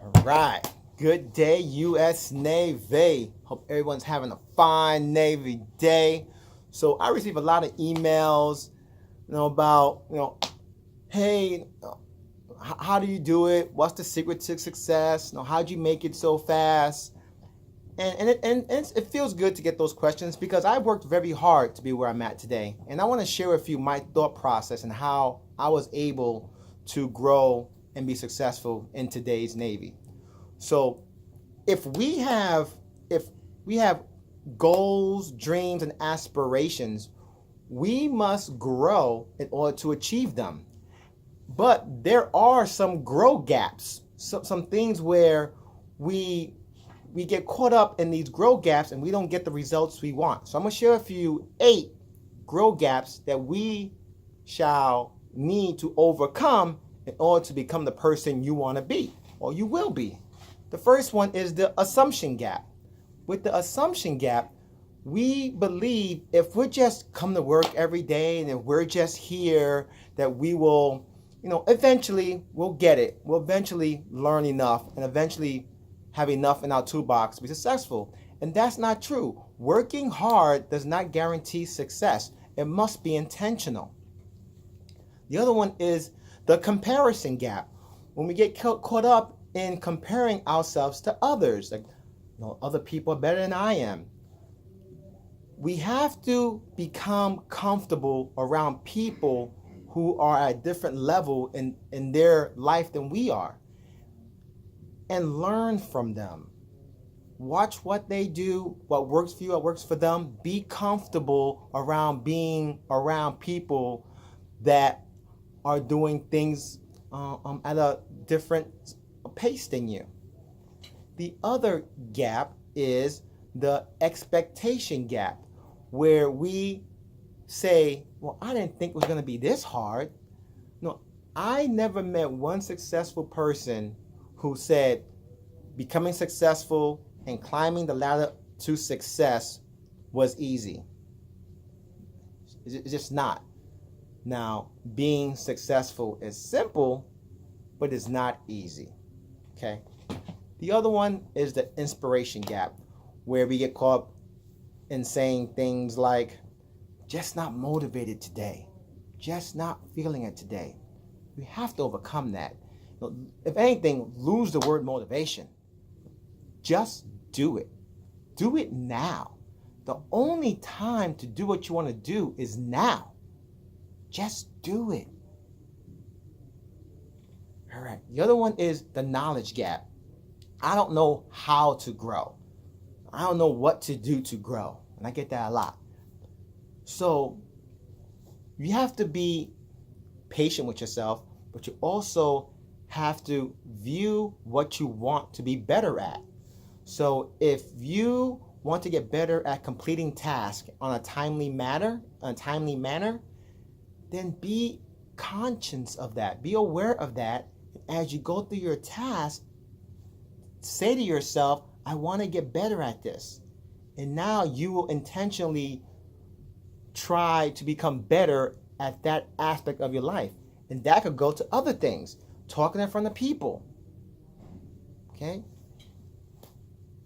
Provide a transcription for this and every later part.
All right. Good day, U.S. Navy. Hope everyone's having a fine Navy day. So I receive a lot of emails, about, hey, how do you do it? What's the secret to success? How'd you make it so fast? And it feels good to get those questions because I worked very hard to be where I'm at today. And I want to share with you my thought process and how I was able to grow and be successful in today's Navy. So if we have if we have goals, dreams, and aspirations, we must grow in order to achieve them. But there are some grow gaps, some things where we we get caught up in these grow gaps and we don't get the results we want. So I'm going to share with you 8 grow gaps that we shall need to overcome in order to become the person you want to be or you will be. The first one is the assumption gap. With the assumption gap, we believe if we just come to work every day and if we're just here, that we will, eventually we'll get it. We'll eventually learn enough and eventually have enough in our toolbox to be successful. And that's not true. Working hard does not guarantee success. It must be intentional. The other one is the comparison gap. When we get caught up in comparing ourselves to others, like other people are better than I am. We have to become comfortable around people who are at a different level in their life than we are and learn from them. Watch what they do, what works for you, what works for them. Be comfortable around being around people that are doing things at a different pace than you. The other gap is the expectation gap, where we say, well, I didn't think it was going to be this hard. No, I never met one successful person who said becoming successful and climbing the ladder to success was easy. It's just not. Now, being successful is simple, but it's not easy. Okay? The other one is the inspiration gap, where we get caught in saying things like, just not motivated today, just not feeling it today. We have to overcome that. If anything, lose the word motivation. Just do it. Do it now. The only time to do what you want to do is now. Just do it. All right. The other one is the knowledge gap. I don't know how to grow. I don't know what to do to grow. And I get that a lot. So you have to be patient with yourself, but you also have to view what you want to be better at. So if you want to get better at completing tasks on a timely manner, then be conscious of that. Be aware of that. As you go through your task, say to yourself, I want to get better at this. And now you will intentionally try to become better at that aspect of your life. And that could go to other things, talking in front of people. Okay?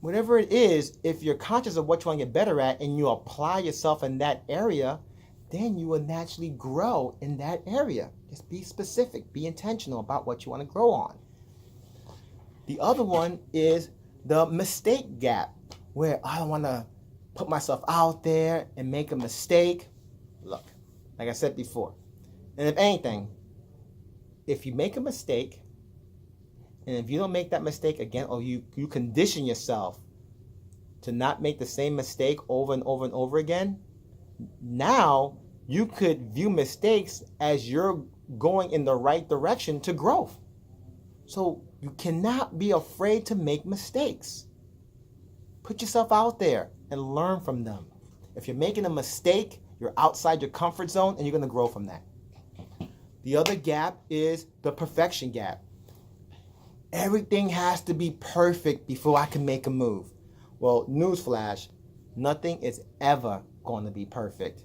Whatever it is, if you're conscious of what you want to get better at and you apply yourself in that area, then you will naturally grow in that area. Just be specific, be intentional about what you want to grow on. The other one is the mistake gap, where I don't want to put myself out there and make a mistake. Look, like I said before, and if anything, if you make a mistake, and if you don't make that mistake again, or you condition yourself to not make the same mistake over and over and over again, now you could view mistakes as you're going in the right direction to growth. So you cannot be afraid to make mistakes. Put yourself out there and learn from them. If you're making a mistake, you're outside your comfort zone and you're going to grow from that. The other gap is the perfection gap. Everything has to be perfect before I can make a move. Well, newsflash, nothing is ever going to be perfect.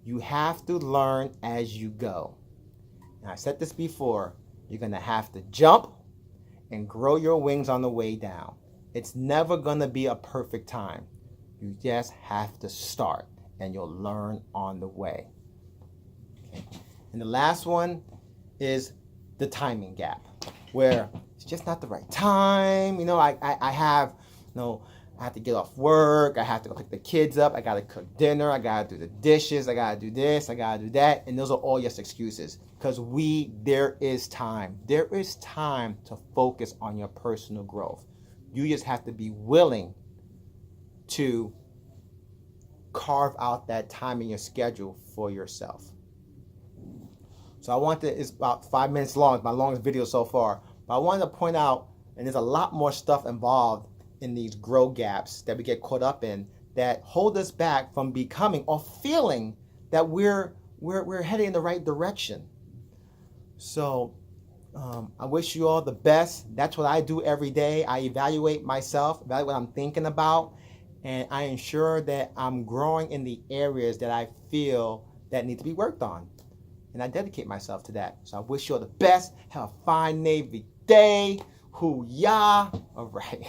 You have to learn as you go. And I said this before, you're going to have to jump, and grow your wings on the way down. It's never going to be a perfect time. You just have to start, and you'll learn on the way. Okay. And the last one is the timing gap, where it's just not the right time. I have, I have to get off work. I have to go pick the kids up. I got to cook dinner. I got to do the dishes. I got to do this. I got to do that. And those are all just excuses, because there is time. There is time to focus on your personal growth. You just have to be willing to carve out that time in your schedule for yourself. So it's about 5 minutes long. It's my longest video so far. But I wanted to point out, and there's a lot more stuff involved in these grow gaps that we get caught up in that hold us back from becoming or feeling that we're heading in the right direction. So I wish you all the best. That's what I do every day. I evaluate myself, evaluate what I'm thinking about, and I ensure that I'm growing in the areas that I feel that need to be worked on. And I dedicate myself to that. So I wish you all the best. Have a fine Navy day. Hoo-yah. All right.